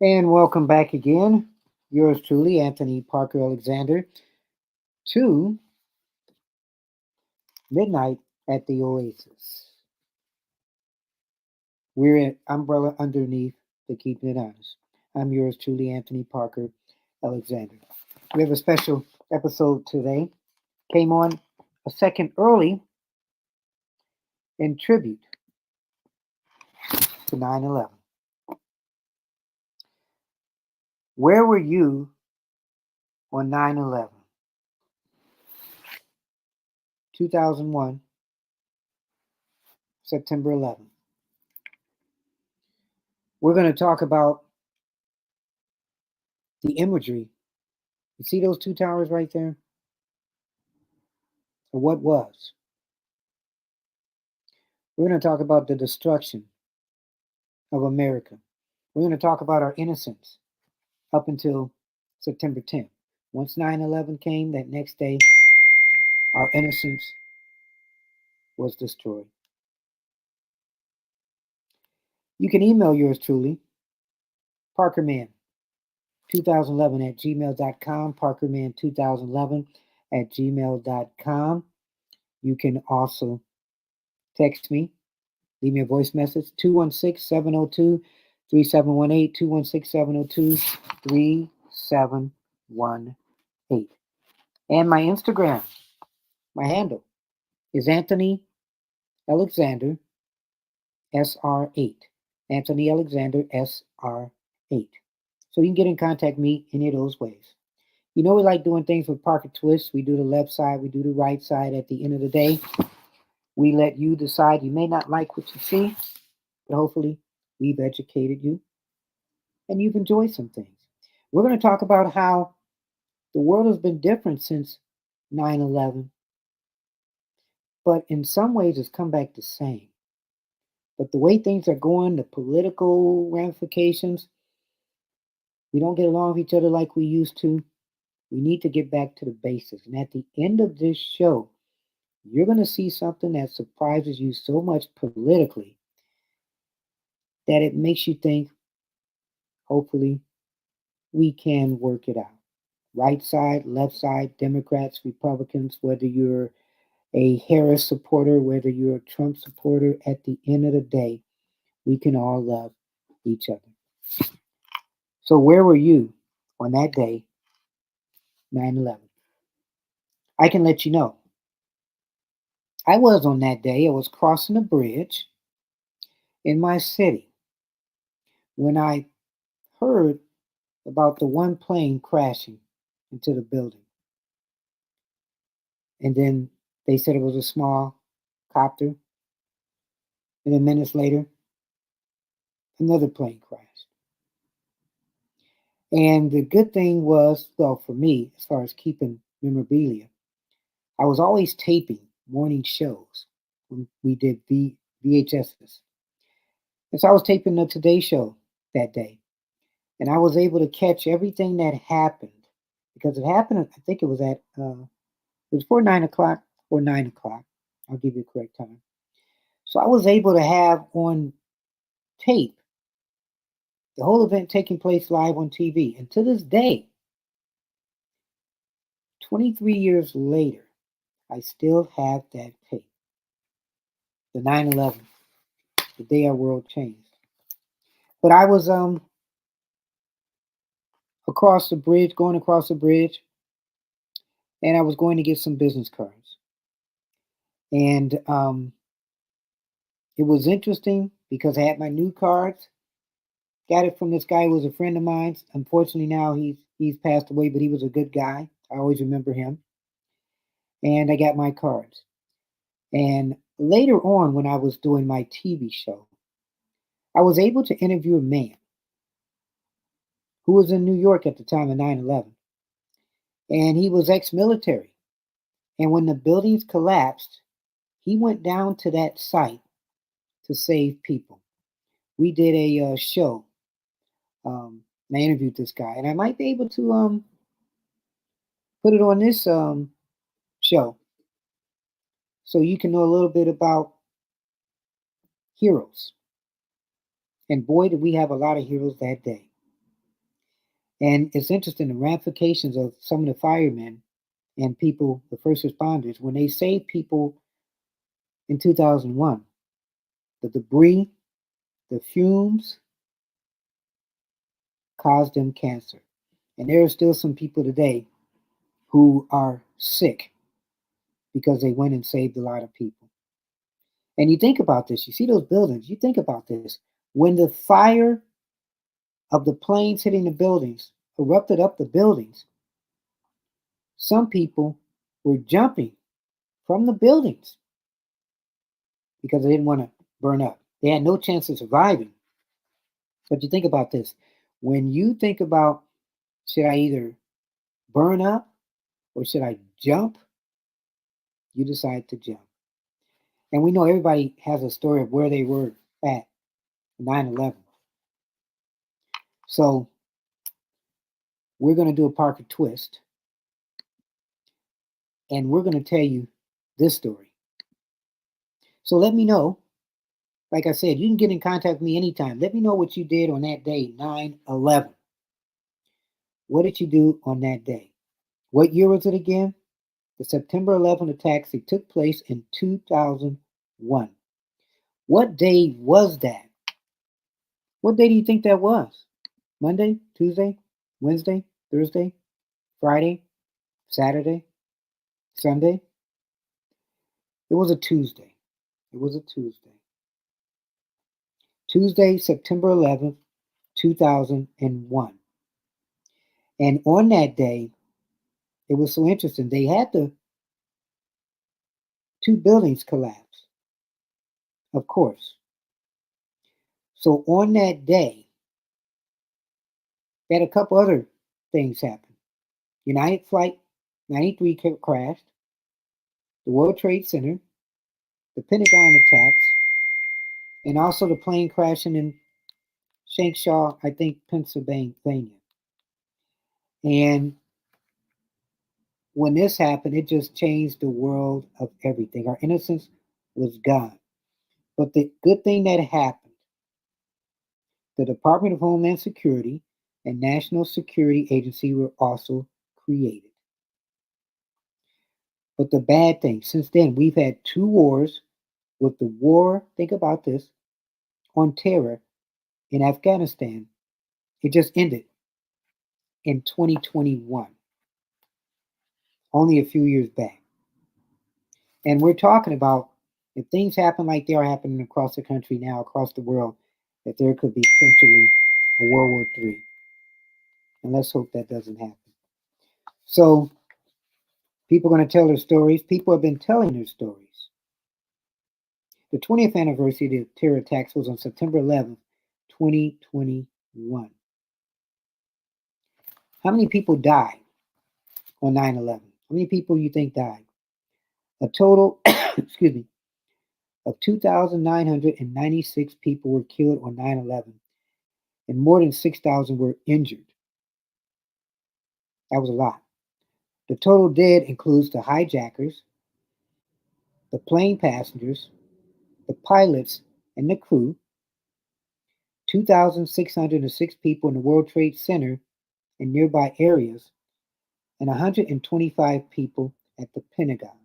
And welcome back again. Yours truly, Anthony Parker Alexander, to Midnight at the Oasis. We're an umbrella underneath the Keeping It Honest. I'm yours truly, Anthony Parker Alexander. We have a special episode today. Came on a second early in tribute to 9/11. Where were you on 9/11? 2001, September 11th. We're going to talk about the imagery. You see those two towers right there? Or what was? We're going to talk about the destruction of America. We're going to talk about our innocence up until September 10th. Once 9/11 came, that next day, our innocence was destroyed. You can email yours truly, parkerman2011 at gmail.com, parkerman2011 at gmail.com. You can also text me, leave me a voice message, 216-702-3718, 216-702-3718. And my Instagram, my handle is Anthony Alexander SR8. Anthony Alexander SR8. So you can get in contact with me any of those ways. You know we like doing things with Parker Twists. We do the left side, we do the right side. At the end of the day, we let you decide. You may not like what you see, but hopefully we've educated you and you've enjoyed some things. We're going to talk about how the world has been different since 9/11, but in some ways it's come back the same. But the way things are going, the political ramifications, we don't get along with each other like we used to. We need to get back to the basics. And at the end of this show, you're going to see something that surprises you so much politically that it makes you think, hopefully, we can work it out. Right side, left side, Democrats, Republicans, whether you're a Harris supporter, whether you're a Trump supporter, at the end of the day, we can all love each other. So, where were you on that day, 9/11? I can let you know. I was on that day, I was crossing a bridge in my city when I heard about the one plane crashing into the building. And then they said it was a small copter. And then minutes later, another plane crashed. And the good thing was, well, for me, as far as keeping memorabilia, I was always taping morning shows when we did VHSs. And so I was taping the Today Show that day. And I was able to catch everything that happened because it happened, I think it was it was before 9 o'clock or 9 o'clock. I'll give you the correct time. So I was able to have on tape the whole event taking place live on TV. And to this day, 23 years later, I still have that tape. The 9/11, the day our world changed. But I was across the bridge, going across the bridge, and I was going to get some business cards. And it was interesting because I had my new cards. Got it from this guy who was a friend of mine. Unfortunately, now he's passed away, but he was a good guy. I always remember him. And I got my cards. And later on, when I was doing my TV show, I was able to interview a man who was in New York at the time of 9/11. And he was ex military. And when the buildings collapsed, he went down to that site to save people. We did a show. And I interviewed this guy. And I might be able to put it on this show so you can know a little bit about heroes. And boy, did we have a lot of heroes that day. And it's interesting the ramifications of some of the firemen and people, the first responders, when they saved people in 2001, the debris, the fumes caused them cancer. And there are still some people today who are sick because they went and saved a lot of people. And you think about this, you see those buildings, you think about this. When the fire of the planes hitting the buildings erupted up the buildings, some people were jumping from the buildings because they didn't want to burn up. They had no chance of surviving. But you think about this. When you think about, should I either burn up or should I jump? You decide to jump. And we know everybody has a story of where they were at 9/11. So we're going to do a Parker twist and we're going to tell you this story. So let me know. Like I said, you can get in contact with me anytime. Let me know what you did on that day, 9/11. What did you do on that day? What year was it again? The September 11 attacks, they took place in 2001. What day was that? What day do you think that was? Monday, Tuesday, Wednesday, Thursday, Friday, Saturday, Sunday? It was a Tuesday. It was a Tuesday. Tuesday, September 11th, 2001. And on that day, it was so interesting. They had the two buildings collapse, of course. So on that day, they had a couple other things happen. United Flight 93 crashed, the World Trade Center, the Pentagon attacks, and also the plane crashing in Shankshaw, I think, Pennsylvania. And when this happened, it just changed the world of everything. Our innocence was gone. But the good thing that happened, the Department of Homeland Security and National Security Agency were also created. But the bad thing, since then, we've had two wars with the war, think about this, on terror in Afghanistan. It just ended in 2021, only a few years back. And we're talking about if things happen like they are happening across the country now, across the world, that there could be potentially a World War III. And let's hope that doesn't happen. So people are going to tell their stories. People have been telling their stories. The 20th anniversary of the terror attacks was on September 11th, 2021. How many people died on 9/11? How many people you think died? A total, excuse me, of 2,996 people were killed on 9/11, and more than 6,000 were injured. That was a lot. The total dead includes the hijackers, the plane passengers, the pilots, and the crew, 2,606 people in the World Trade Center and nearby areas, and 125 people at the Pentagon.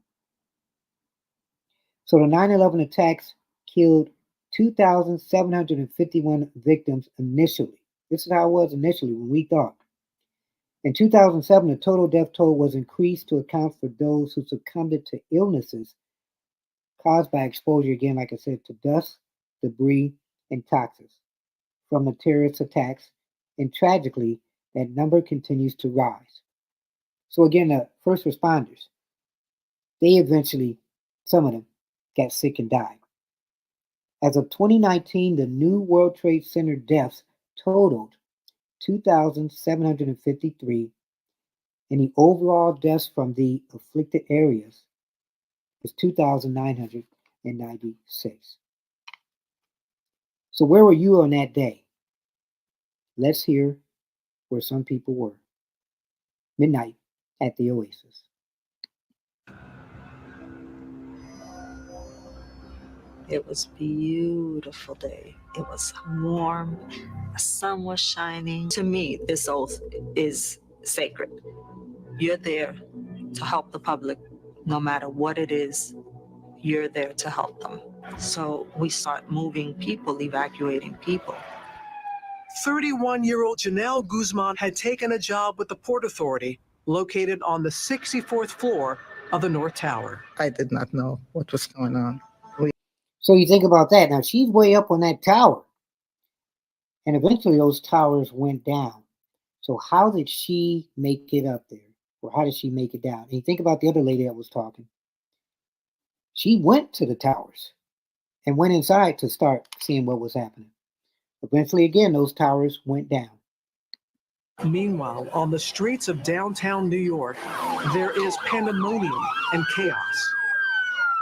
So the 9/11 attacks killed 2,751 victims initially. This is how it was initially when we thought. In 2007, the total death toll was increased to account for those who succumbed to illnesses caused by exposure, again, like I said, to dust, debris, and toxins from the terrorist attacks. And tragically, that number continues to rise. So, again, the first responders, they eventually, some of them, got sick and died. As of 2019, the new World Trade Center deaths totaled 2,753, and the overall deaths from the afflicted areas is 2,996. So, where were you on that day? Let's hear where some people were. Midnight at the Oasis. It was a beautiful day. It was warm. The sun was shining. To me, this oath is sacred. You're there to help the public, no matter what it is, you're there to help them. So we start moving people, evacuating people. 31-year-old Janelle Guzman had taken a job with the Port Authority located on the 64th floor of the North Tower. I did not know what was going on. So you think about that. Now, she's way up on that tower. And eventually those towers went down. So how did she make it up there? Or how did she make it down? And you think about the other lady that was talking. She went to the towers and went inside to start seeing what was happening. Eventually, again, those towers went down. Meanwhile, on the streets of downtown New York, there is pandemonium and chaos.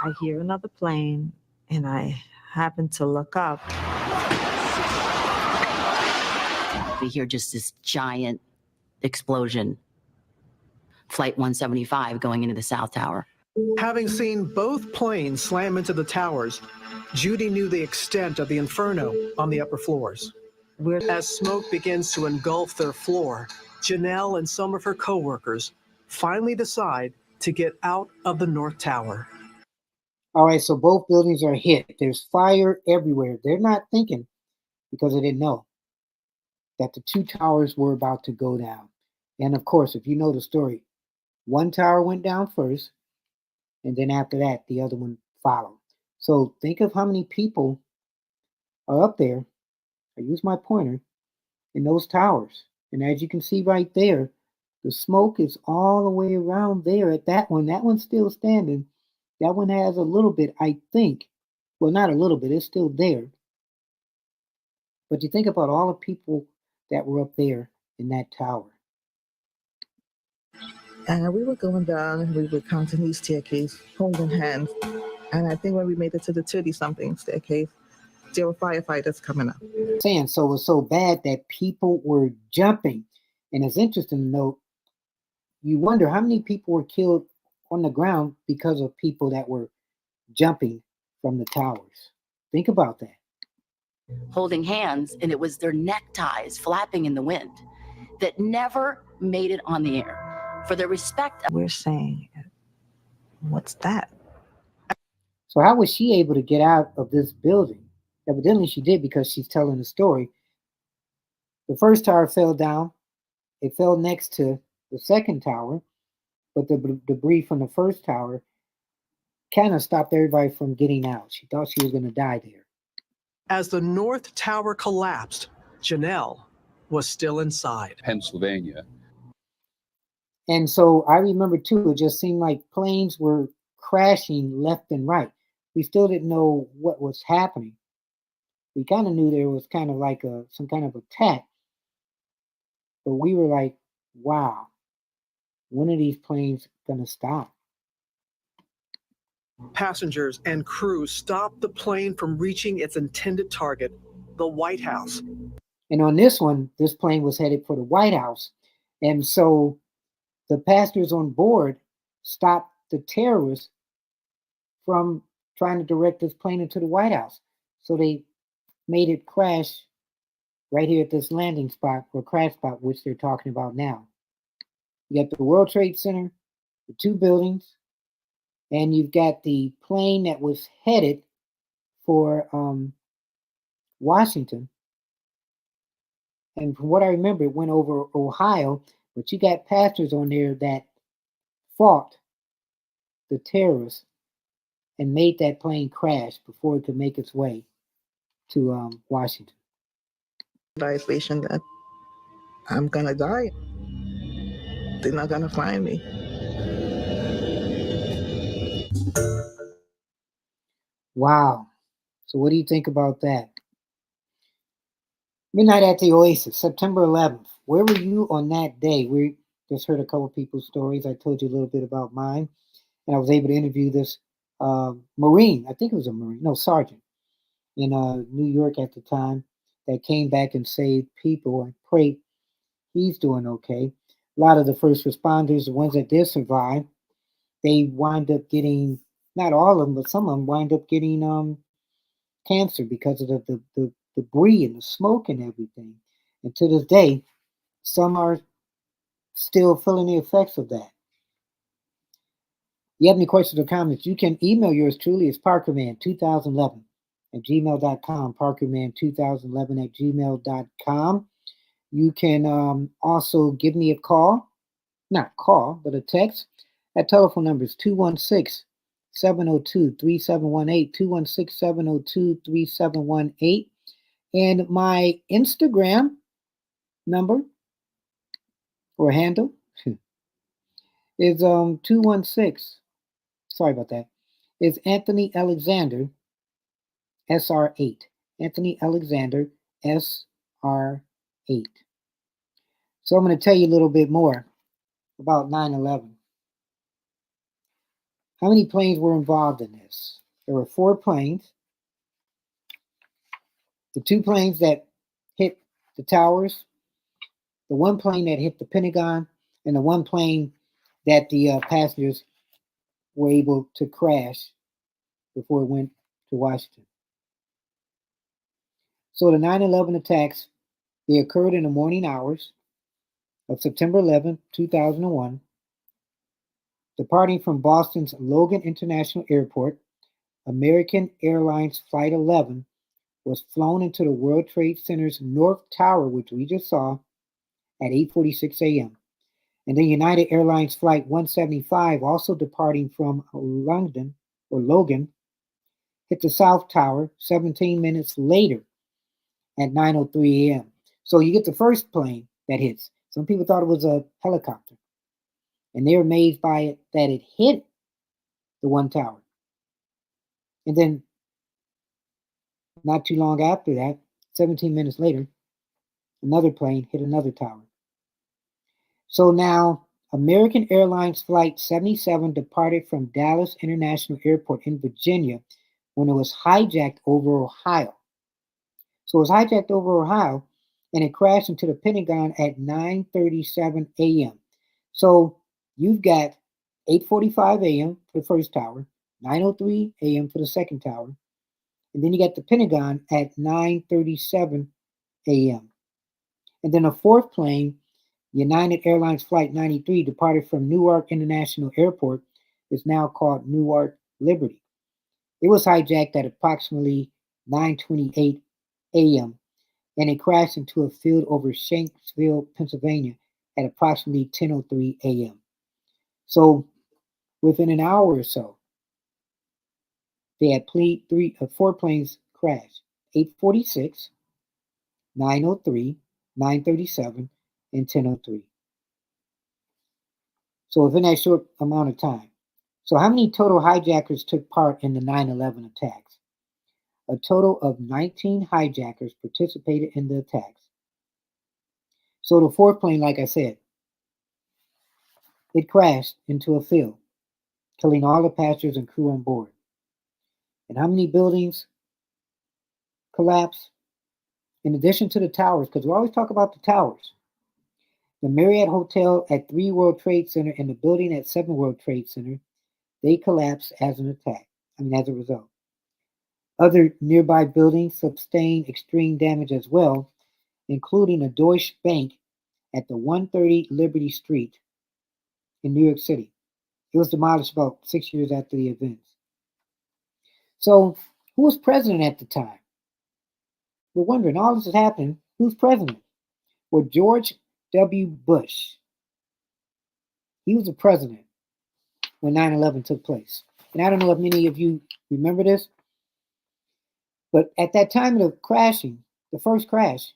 I hear another plane, and I happen to look up. We hear just this giant explosion. Flight 175 going into the South Tower. Having seen both planes slam into the towers, Judy knew the extent of the inferno on the upper floors. As smoke begins to engulf their floor, Janelle and some of her coworkers finally decide to get out of the North Tower. All right, so both buildings are hit. There's fire everywhere. They're not thinking, because they didn't know, that the two towers were about to go down. And of course, if you know the story, one tower went down first, and then after that, the other one followed. So think of how many people are up there. I use my pointer in those towers. And as you can see right there, the smoke is all the way around there at that one. That one's still standing. That one has a little bit, I think. Well, not a little bit, it's still there. But you think about all the people that were up there in that tower. And we were going down and we were counting these staircase, holding hands. And I think when we made it to the 30-something staircase, there were firefighters coming up. So it was so bad that people were jumping. And it's interesting to note, you wonder how many people were killed on the ground because of people that were jumping from the towers. Think about that. Holding hands, and it was their neckties flapping in the wind that never made it on the air. For the respect. We're saying, what's that? So how was she able to get out of this building? Evidently she did, because she's telling the story. The first tower fell down. It fell next to the second tower, but the debris from the first tower kind of stopped everybody from getting out. She thought she was going to die there. As the North Tower collapsed, Janelle was still inside. Pennsylvania. And so I remember too, it just seemed like planes were crashing left and right. We still didn't know what was happening. We kind of knew there was kind of like some kind of attack. But we were like, wow, when are these planes going to stop? Passengers and crew stopped the plane from reaching its intended target, the White House. And on this one, this plane was headed for the White House. And so the passengers on board stopped the terrorists from trying to direct this plane into the White House. So they made it crash right here at this landing spot, or crash spot, which they're talking about now. You got the World Trade Center, the two buildings, and you've got the plane that was headed for Washington. And from what I remember, it went over Ohio, but you got pastors on there that fought the terrorists and made that plane crash before it could make its way to Washington. Realization that I'm going to die. They're not going to find me. Wow. So what do you think about that? Midnight at the Oasis, September 11th. Where were you on that day? We just heard a couple of people's stories. I told you a little bit about mine. And I was able to interview this Marine. I think it was a Marine. No, Sergeant in New York at the time that came back and saved people. I pray he's doing okay. A lot of the first responders, the ones that did survive, they wind up getting, not all of them, but some of them wind up getting cancer because of the debris and the smoke and everything. And to this day, some are still feeling the effects of that. If you have any questions or comments, you can email yours truly. It's parkerman2011 at gmail.com, parkerman2011 at gmail.com. You can also give me a call, not call, but a text. That telephone number is 216-702-3718, 216-702-3718. And my Instagram number or handle is 216. Sorry about that. Is Anthony Alexander SR8. Anthony Alexander SR8. So I'm going to tell you a little bit more about 9/11. How many planes were involved in this? There were 4 planes. The 2 planes that hit the towers, the 1 plane that hit the Pentagon, and the 1 plane that the passengers were able to crash before it went to Washington. So the 9/11 attacks, they occurred in the morning hours of September 11, 2001. Departing from Boston's Logan International Airport, American Airlines Flight 11 was flown into the World Trade Center's North Tower, which we just saw, at 8:46 a.m. And then United Airlines Flight 175, also departing from Logan, hit the South Tower 17 minutes later at 9:03 a.m. So you get the first plane that hits. Some people thought it was a helicopter, and they were amazed by it that it hit the 1 tower. And then not too long after that, 17 minutes later, another plane hit another tower. So now, American Airlines Flight 77 departed from Dallas International Airport in Virginia when it was hijacked over Ohio. So it was hijacked over Ohio, and it crashed into the Pentagon at 9:37 a.m. So you've got 8:45 a.m. for the first tower, 9:03 a.m. for the second tower, and then you got the Pentagon at 9:37 a.m. And then a 4th plane, United Airlines Flight 93, departed from Newark International Airport, is now called Newark Liberty. It was hijacked at approximately 9:28 a.m. and it crashed into a field over Shanksville, Pennsylvania at approximately 10:03 a.m. So within an hour or so, they had 4 planes crash: 8:46, 9:03, 9:37, and 10:03. So within that short amount of time. So how many total hijackers took part in the 9/11 attacks? A total of 19 hijackers participated in the attacks. So the 4th plane, like I said, it crashed into a field, killing all the passengers and crew on board. And how many buildings collapsed? In addition to the towers, because we always talk about the towers, the Marriott Hotel at 3 World Trade Center and the building at 7 World Trade Center, they collapsed as a result. Other nearby buildings sustained extreme damage as well, including a Deutsche Bank at the 130 Liberty Street in New York City. It was demolished about 6 years after the events. So, who was president at the time? We're wondering, all this is happening, who's president? Well, George W. Bush. He was the president when 9/11 took place. And I don't know if many of you remember this, but at that time of the crashing, the first crash,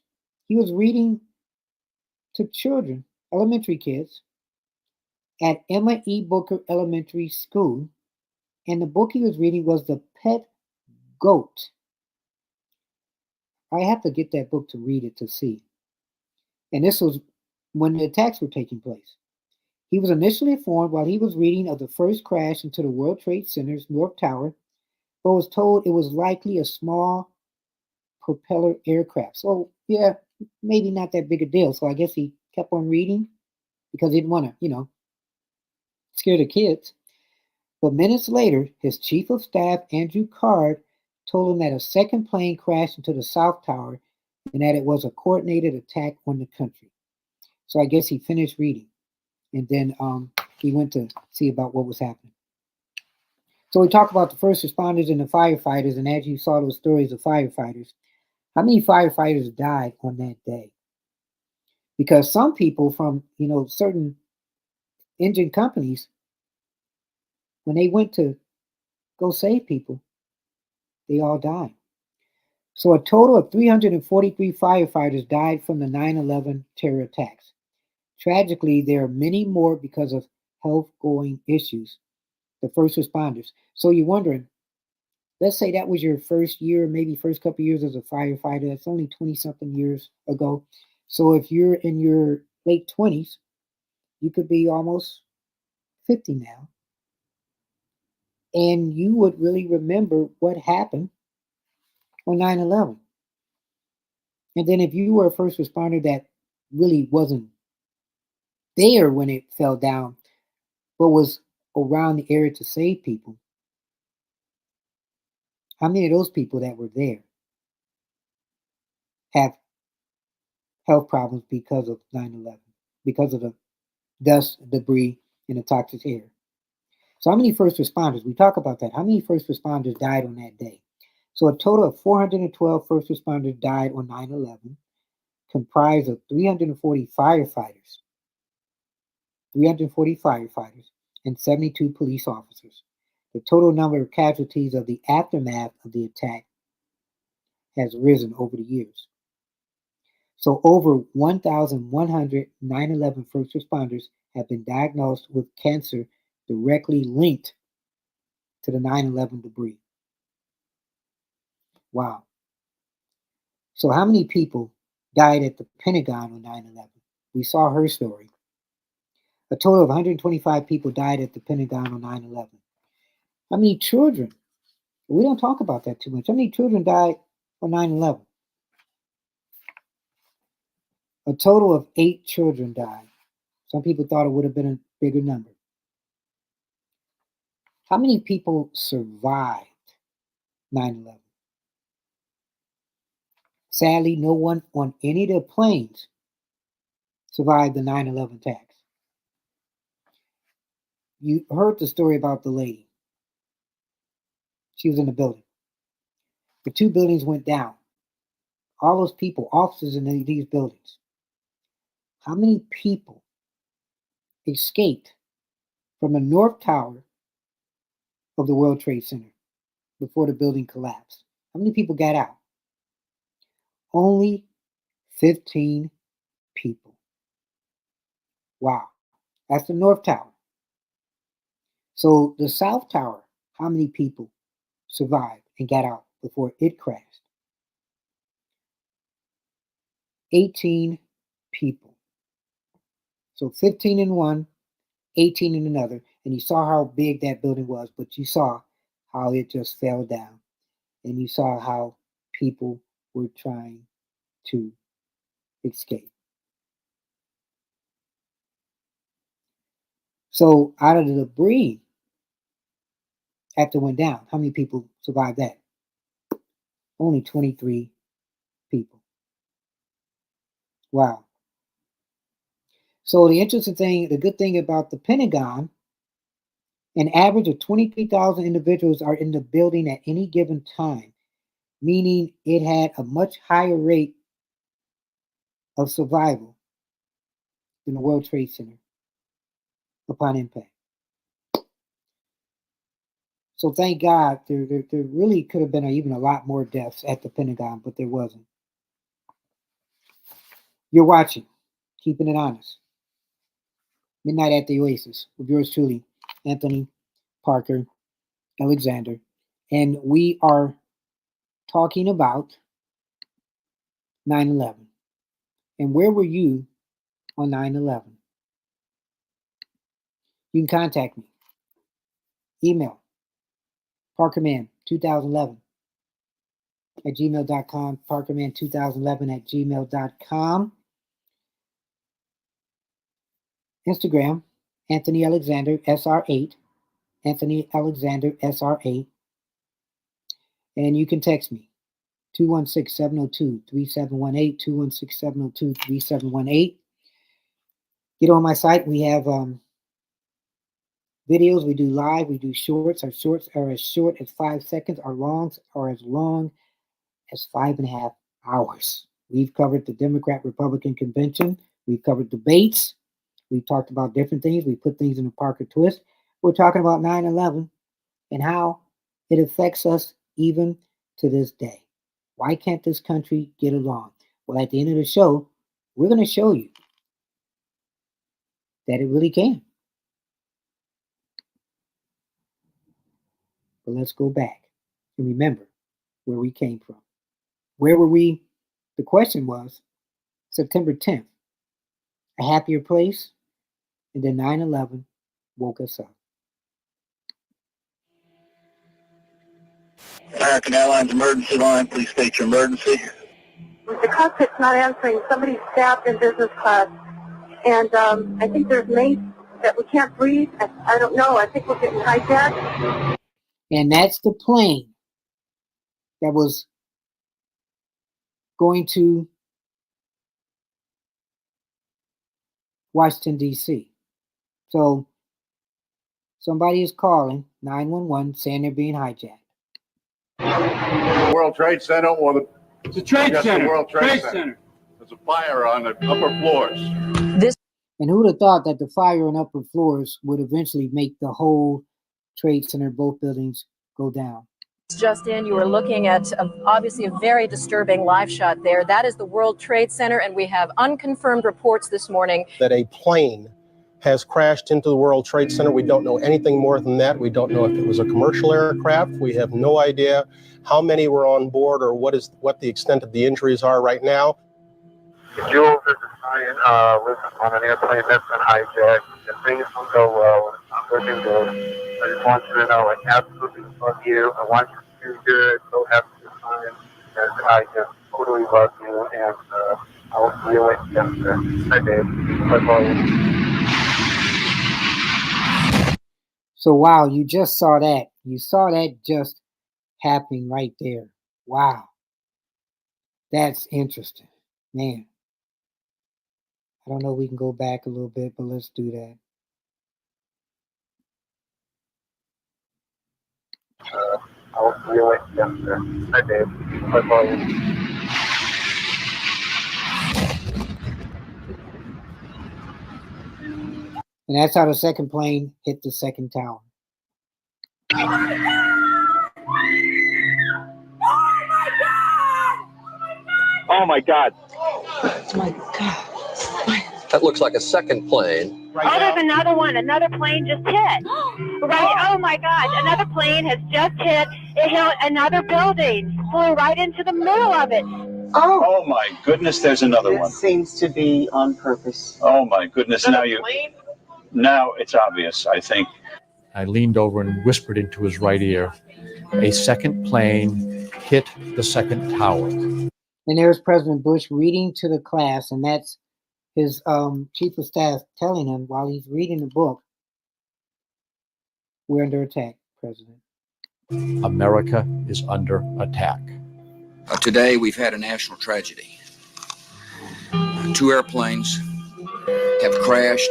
he was reading to children, elementary kids, at Emma E. Booker Elementary School, and the book he was reading was The Pet Goat. I have to get that book to read it to see. And this was when the attacks were taking place. He was initially informed while he was reading of the first crash into the World Trade Center's North Tower, but was told it was likely a small propeller aircraft. So, yeah, maybe not that big a deal. So I guess he kept on reading because he didn't want to, scare the kids. But minutes later, his chief of staff, Andrew Card, told him that a second plane crashed into the South Tower and that it was a coordinated attack on the country. So I guess he finished reading, and then he went to see about what was happening. So we talk about the first responders and the firefighters, and as you saw those stories of firefighters, how many firefighters died on that day? Because some people from certain engine companies, when they went to go save people, they all died. So a total of 343 firefighters died from the 9/11 terror attacks. Tragically, there are many more because of health going issues, the first responders. So you're wondering, let's say that was your first year, maybe first couple years as a firefighter. That's only 20 something years ago. So if you're in your late 20s, you could be almost 50 now. And you would really remember what happened on 9/11. And then if you were a first responder that really wasn't there when it fell down, but was around the area to save people, how many of those people that were there have health problems because of 9/11, because of the dust, debris, and the toxic air? So how many first responders? We talk about that. How many first responders died on that day? So a total of 412 first responders died on 9/11, comprised of 340 firefighters, and 72 police officers. The total number of casualties of the aftermath of the attack has risen over the years. So over 1,100 9/11 first responders have been diagnosed with cancer directly linked to the 9/11 debris. Wow. So how many people died at the Pentagon on 9/11? We saw her story. A total of 125 people died at the Pentagon on 9/11. How many children? We don't talk about that too much. How many children died on 9/11? A total of 8 children died. Some people thought it would have been a bigger number. How many people survived 9/11? Sadly, no one on any of the planes survived the 9/11 attacks. You heard the story about the lady. She was in the building. The 2 buildings went down. All those people, officers in these buildings. How many people escaped from the North Tower of the World Trade Center before the building collapsed? How many people got out? Only 15 people. Wow. That's the North Tower. So the South Tower, how many people survived and got out before it crashed? 18 people. So 15 in one, 18 in another. And you saw how big that building was, but you saw how it just fell down. And you saw how people were trying to escape. So out of the debris, after it went down, how many people survived that? Only 23 people. Wow. So the interesting thing, the good thing about the Pentagon, an average of 23,000 individuals are in the building at any given time, meaning it had a much higher rate of survival than the World Trade Center upon impact. So thank God there really could have been even a lot more deaths at the Pentagon, but there wasn't. You're watching, keeping it honest. Midnight at the Oasis with yours truly, Anthony Parker Alexander. And we are talking about 9/11. And where were you on 9/11? You can contact me. Email parkerman2011 at gmail.com, parkerman2011 at gmail.com. Instagram, Anthony Alexander SR8, Anthony Alexander SR8. And you can text me, 216-702-3718, 216-702-3718. Get on my site. We have videos. We do live. We do shorts. Our shorts are as short as 5 seconds. Our longs are as long as 5.5 hours. We've covered the Democrat-Republican convention. We've covered debates. We've talked about different things. We put things in a Parker twist. We're talking about 9/11 and how it affects us even to this day. Why can't this country get along? Well, at the end of the show, we're going to show you that it really can. But let's go back and remember where we came from. Where were we? The question was September 10th, a happier place, and then 9/11 woke us up. American Airlines emergency line, please state your emergency. The cockpit's not answering. Somebody's stabbed in business class. And I think there's mates that we can't breathe. I don't know. I think we're getting hijacked. And that's the plane that was going to Washington, D.C. So somebody is calling 911 saying they're being hijacked. World Trade Center or the... It's a trade center. The World Trade Center. There's a fire on the upper floors. And who would have thought that the fire on upper floors would eventually make the whole Trade Center, both buildings, go down? Just in, you were looking at obviously a very disturbing live shot there. That is the World Trade Center, and we have unconfirmed reports this morning that a plane has crashed into the World Trade Center. We don't know anything more than that. We don't know if it was a commercial aircraft. We have no idea how many were on board or what the extent of the injuries are right now. Jules, this is Ryan. On an airplane that's been hijacked, and things don't go well. It's not looking good. I just want you to know I absolutely love you. I want you to do good. So have a good time. And I just totally love you. And I'll see you later. Bye, Dave. Bye-bye. So, wow, you just saw that. You saw that just happening right there. Wow. That's interesting. Man. I don't know if we can go back a little bit, but let's do that. I'll see you later. Bye, Dave. Bye-bye. And that's how the second plane hit the second tower. Oh my God. Oh my God. That looks like a second plane. Oh, there's another one. Another plane just hit. Right. Oh my God. Another plane has just hit. It hit another building. Flew right into the middle of it. Oh my goodness, there's another one. Seems to be on purpose. Oh my goodness, now it's obvious, I think. I leaned over and whispered into his right ear. A second plane hit the second tower. And there's President Bush reading to the class, and that's his chief of staff telling him while he's reading the book, we're under attack, President. America is under attack. Today, we've had a national tragedy. 2 airplanes have crashed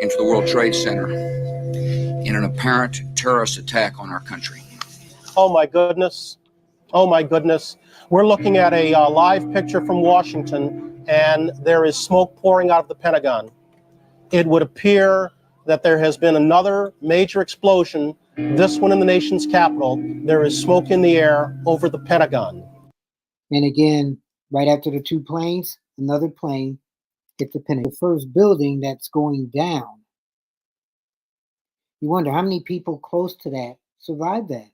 into the World Trade Center in an apparent terrorist attack on our country. Oh my goodness. Oh my goodness. We're looking at a live picture from Washington, and there is smoke pouring out of the Pentagon. It would appear that there has been another major explosion, this one in the nation's capital. There is smoke in the air over the Pentagon. And again, right after the 2 planes, another plane hit the Pentagon. The first building that's going down. You wonder how many people close to that survived that.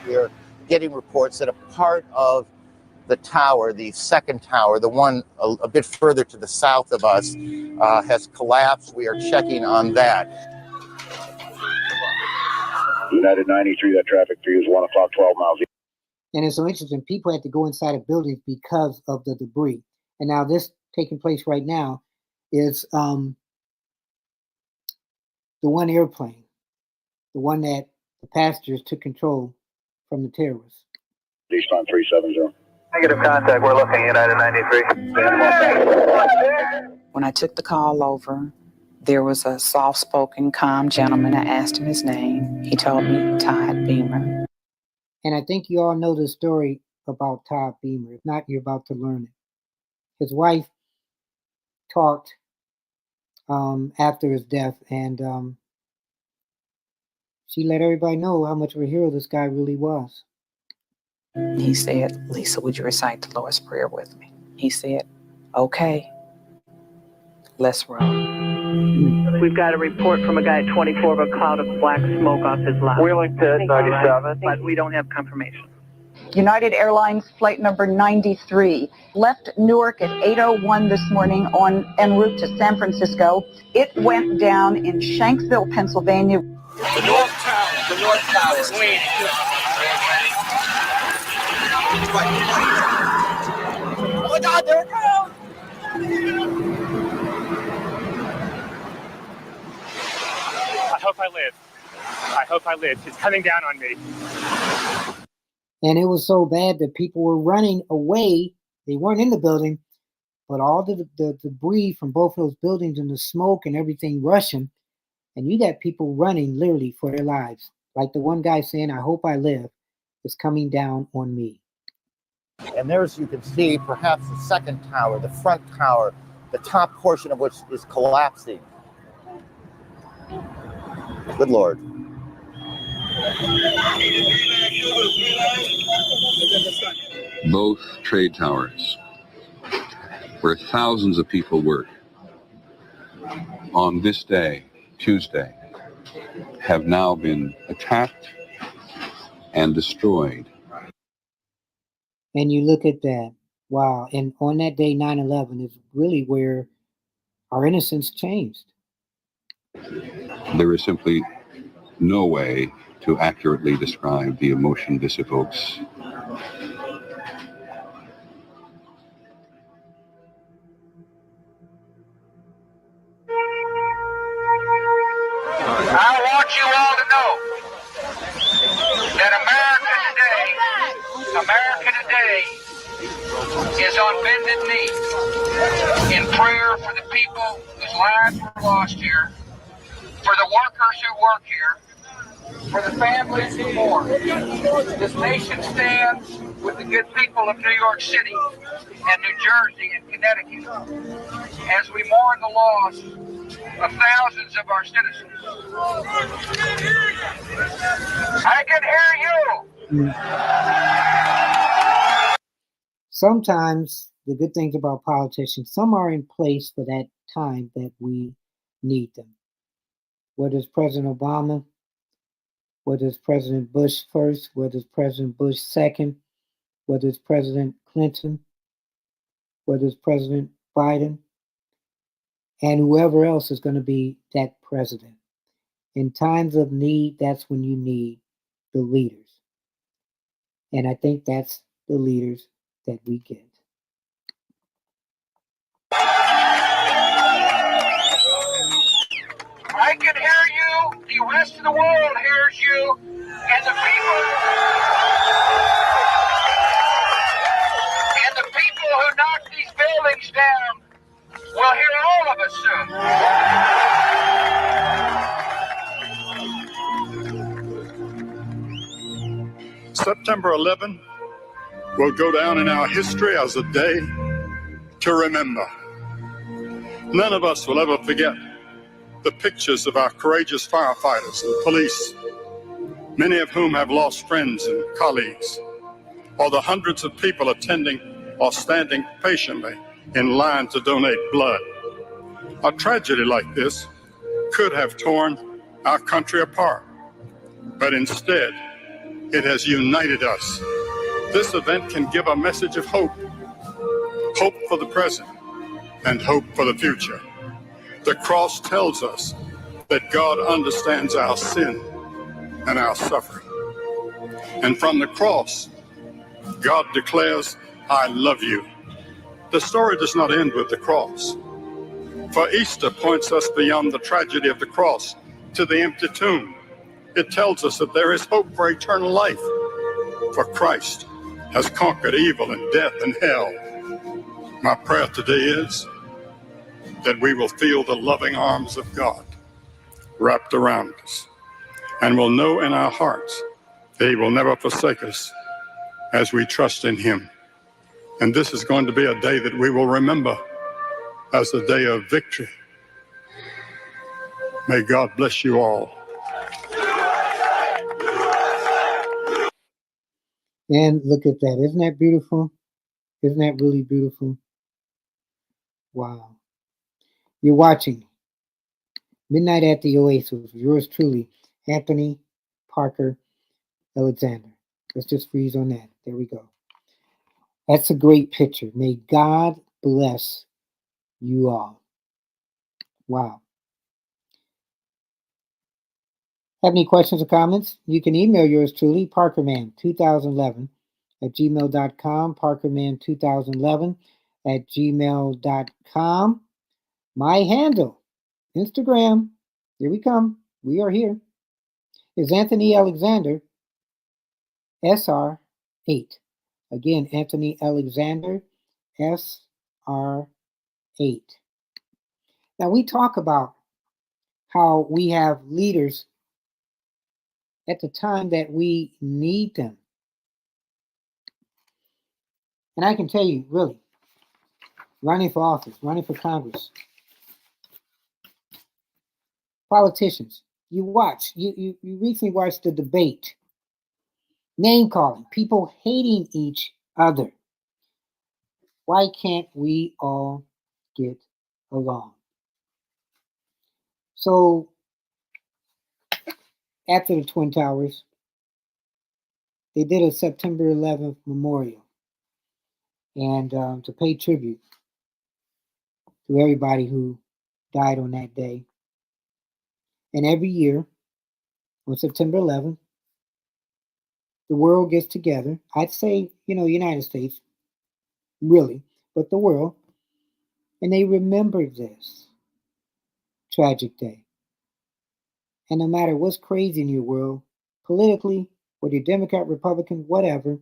We're getting reports that a part of the tower, the second tower, the one a bit further to the south of us, has collapsed. We are checking on that. United 93, that traffic for you is 1 o'clock, 12 miles. And it's so interesting. People had to go inside of buildings because of the debris. And now this taking place right now, is the one airplane, the one that the passengers took control from the terrorists. Eastbound 370. Negative contact. We're looking United 93. When I took the call over, there was a soft-spoken, calm gentleman. I asked him his name. He told me Todd Beamer. And I think you all know the story about Todd Beamer. If not, you're about to learn it. His wife talked after his death, and she let everybody know how much of a hero this guy really was. He said, "Lisa, would you recite the Lord's Prayer with me?" He said, "Okay, let's roll." We've got a report from a guy at 24 of a cloud of black smoke off his lot. Wheeling Pit 97. But we don't have confirmation. United Airlines flight number 93 left Newark at 8:01 this morning en route to San Francisco. It went down in Shanksville, Pennsylvania. The North Tower is leaning. Oh my God, there it goes! I hope I live. I hope I live. It's coming down on me. And it was so bad that people were running away. They weren't in the building, but all the debris from both of those buildings and the smoke and everything rushing. And you got people running literally for their lives. Like the one guy saying, "I hope I live," is coming down on me. And there's, you can see perhaps the second tower, the front tower, the top portion of which is collapsing. Good Lord. Both trade towers, where thousands of people work, on this day, Tuesday, have now been attacked and destroyed. And you look at that, wow. And on that day, 9/11 is really where our innocence changed. There is simply no way to accurately describe the emotion this evokes. I want you all to know that America today is on bended knee in prayer for the people whose lives were lost here, for the workers who work here, for the families who mourn. This nation stands with the good people of New York City and New Jersey and Connecticut as we mourn the loss of thousands of our citizens. I can hear you. Sometimes the good things about politicians, some are in place for that time that we need them. Whether it's President Obama, whether it's President Bush first, whether it's President Bush second, whether it's President Clinton, whether it's President Biden, and whoever else is going to be that president. In times of need, that's when you need the leaders. And I think that's the leaders that we get. I can hear you, the rest of the world hears you, and the people who knock these buildings down will hear all of us soon. September 11 will go down in our history as a day to remember. None of us will ever forget the pictures of our courageous firefighters and police, many of whom have lost friends and colleagues, or the hundreds of people attending or standing patiently in line to donate blood. A tragedy like this could have torn our country apart, but instead, it has united us. This event can give a message of hope, hope for the present and hope for the future. The cross tells us that God understands our sin and our suffering. And from the cross, God declares, "I love you." The story does not end with the cross. For Easter points us beyond the tragedy of the cross to the empty tomb. It tells us that there is hope for eternal life, for Christ has conquered evil and death and hell. My prayer today is that we will feel the loving arms of God wrapped around us, and will know in our hearts that He will never forsake us as we trust in Him. And this is going to be a day that we will remember as a day of victory. May God bless you all. And look at that. Isn't that beautiful? Isn't that really beautiful? Wow. You're watching Midnight at the Oasis with yours truly, Anthony Parker Alexander. Let's just freeze on that. There we go. That's a great picture. May God bless you all. Wow. Have any questions or comments? You can email yours truly, parkerman2011 at gmail.com, parkerman2011 at gmail.com. My handle, Instagram, here we come. We are here. Is Anthony Alexander, SR8. Again, Anthony Alexander, SR8. Now, we talk about how we have leaders at the time that we need them. And I can tell you, really, running for office, running for Congress, politicians, you recently watched the debate, name calling, people hating each other. Why can't we all get along? So after the Twin Towers, they did a September 11th memorial, and to pay tribute to everybody who died on that day. And every year on September 11th, the world gets together. I'd say, United States, really, but the world, and they remember this tragic day. And no matter what's crazy in your world, politically, whether you're Democrat, Republican, whatever,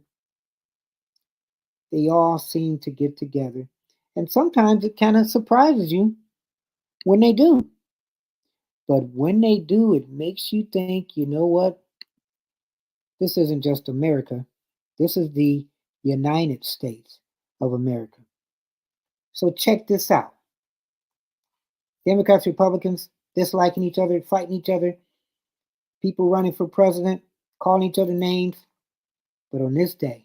they all seem to get together. And sometimes it kind of surprises you when they do. But when they do, it makes you think, you know what? This isn't just America. This is the United States of America. So check this out. Democrats, Republicans, disliking each other, fighting each other, people running for president, calling each other names. But on this day,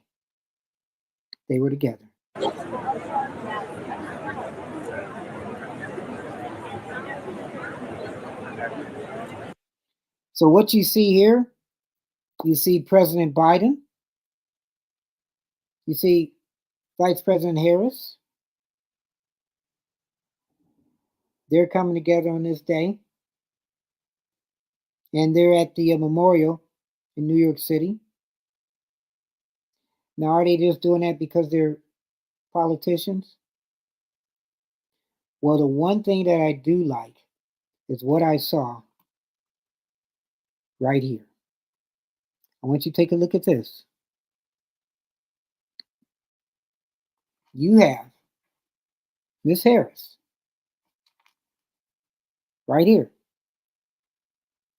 they were together. So what you see here, you see President Biden, you see Vice President Harris. They're coming together on this day. And they're at the memorial in New York City. Now, are they just doing that because they're politicians? Well, the one thing that I do like is what I saw right here. I want you to take a look at this. You have Miss Harris right here.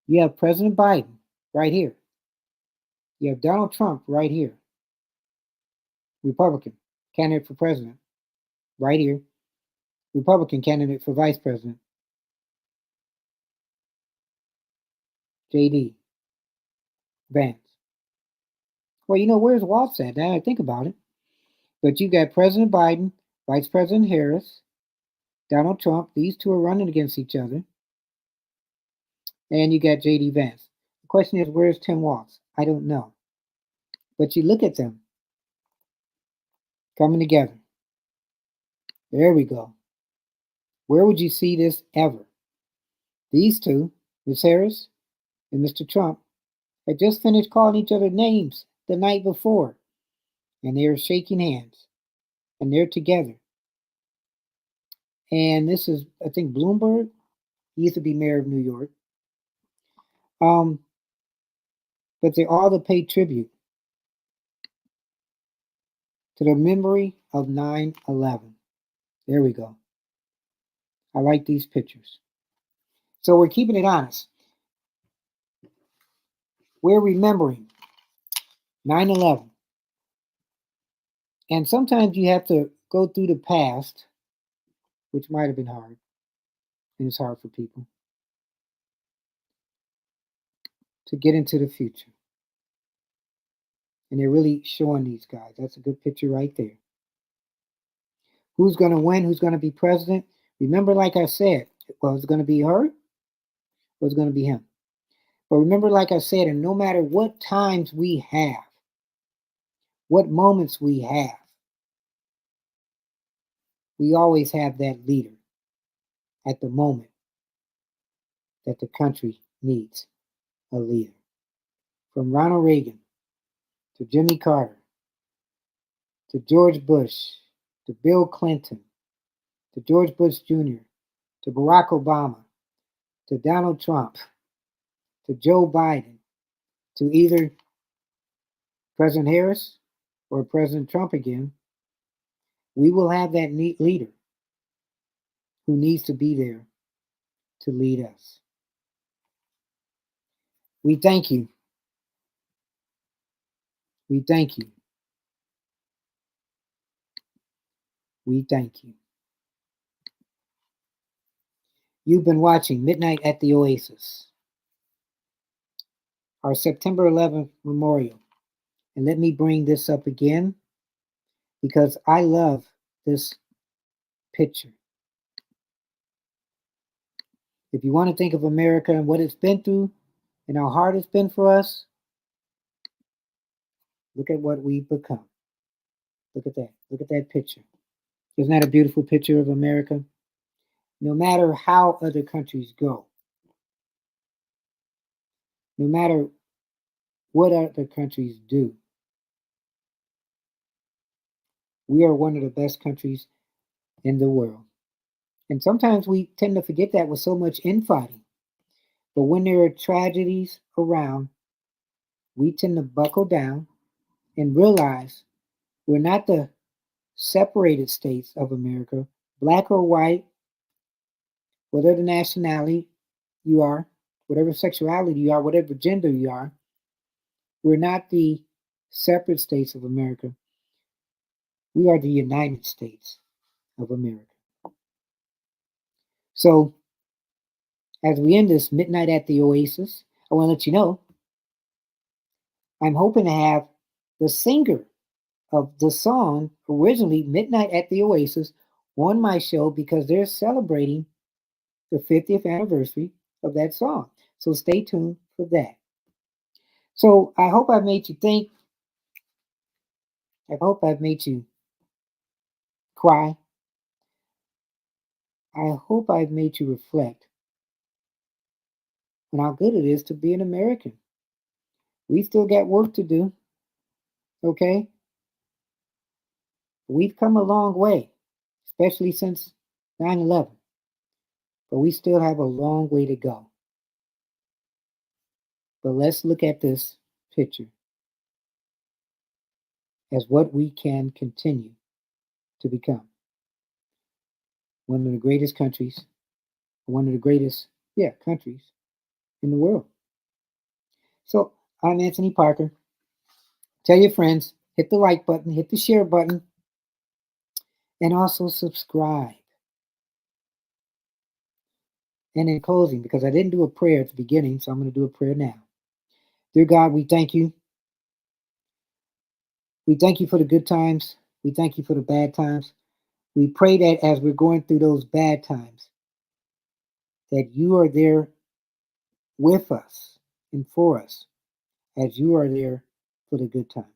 You have President Biden right here. You have Donald Trump right here. Republican candidate for president right here. Republican candidate for vice president. JD Vance. Well, where's Waltz at? Now I think about it. But you got President Biden, Vice President Harris, Donald Trump. These two are running against each other. And you got JD Vance. The question is, where's Tim Walz? I don't know. But you look at them coming together. There we go. Where would you see this ever? These two, Ms. Harris and Mr. Trump, had just finished calling each other names the night before. And they're shaking hands. And they're together. And this is, I think, Bloomberg. He used to be mayor of New York. But they all to pay tribute to the memory of 9/11. There we go. I like these pictures. So we're keeping it honest. We're remembering 9/11. And sometimes you have to go through the past, which might have been hard. And it's hard for people to get into the future. And they're really showing these guys. That's a good picture right there. Who's going to win? Who's going to be president? Remember, like I said, well, it's going to be her or it's going to be him. But remember, like I said, and no matter what times we have, what moments we have, we always have that leader at the moment that the country needs a leader. From Ronald Reagan to Jimmy Carter to George Bush to Bill Clinton to George Bush Jr. to Barack Obama to Donald Trump to Joe Biden to either President Harris or President Trump again, we will have that neat leader who needs to be there to lead us. We thank you. We thank you. We thank you. You've been watching Midnight at the Oasis, our September 11th memorial. And let me bring this up again because I love this picture. If you want to think of America and what it's been through and how hard it's been for us, look at what we've become. Look at that. Look at that picture. Isn't that a beautiful picture of America? No matter how other countries go, no matter what other countries do, we are one of the best countries in the world. And sometimes we tend to forget that with so much infighting. But when there are tragedies around, we tend to buckle down and realize we're not the separated states of America, black or white, whatever nationality you are, whatever sexuality you are, whatever gender you are. We're not the separate states of America. We are the United States of America. So, as we end this Midnight at the Oasis, I want to let you know I'm hoping to have the singer of the song, originally Midnight at the Oasis, on my show because they're celebrating the 50th anniversary of that song. So stay tuned for that. So I hope I've made you think. I hope I've made you cry. I hope I've made you reflect on how good it is to be an American. We still got work to do, okay? We've come a long way, especially since 9/11, but we still have a long way to go. But let's look at this picture as what we can continue to become. One of the greatest countries, one of the greatest, countries in the world. So I'm Anthony Parker. Tell your friends, hit the like button, hit the share button, and also subscribe. And in closing, because I didn't do a prayer at the beginning, so I'm going to do a prayer now. Dear God, we thank you. We thank you for the good times. We thank you for the bad times. We pray that as we're going through those bad times, that you are there with us and for us as you are there for the good times.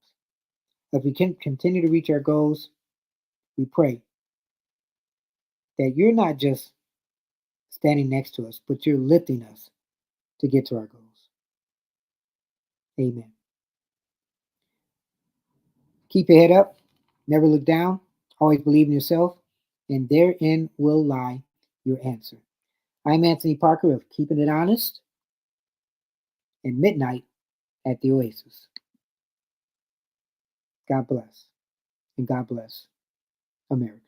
As we can continue to reach our goals, we pray that you're not just standing next to us, but you're lifting us to get to our goals. Amen. Keep your head up. Never look down. Always believe in yourself. and therein will lie your answer. I'm Anthony Parker of Keeping It Honest and Midnight at the Oasis. God bless, and God bless America.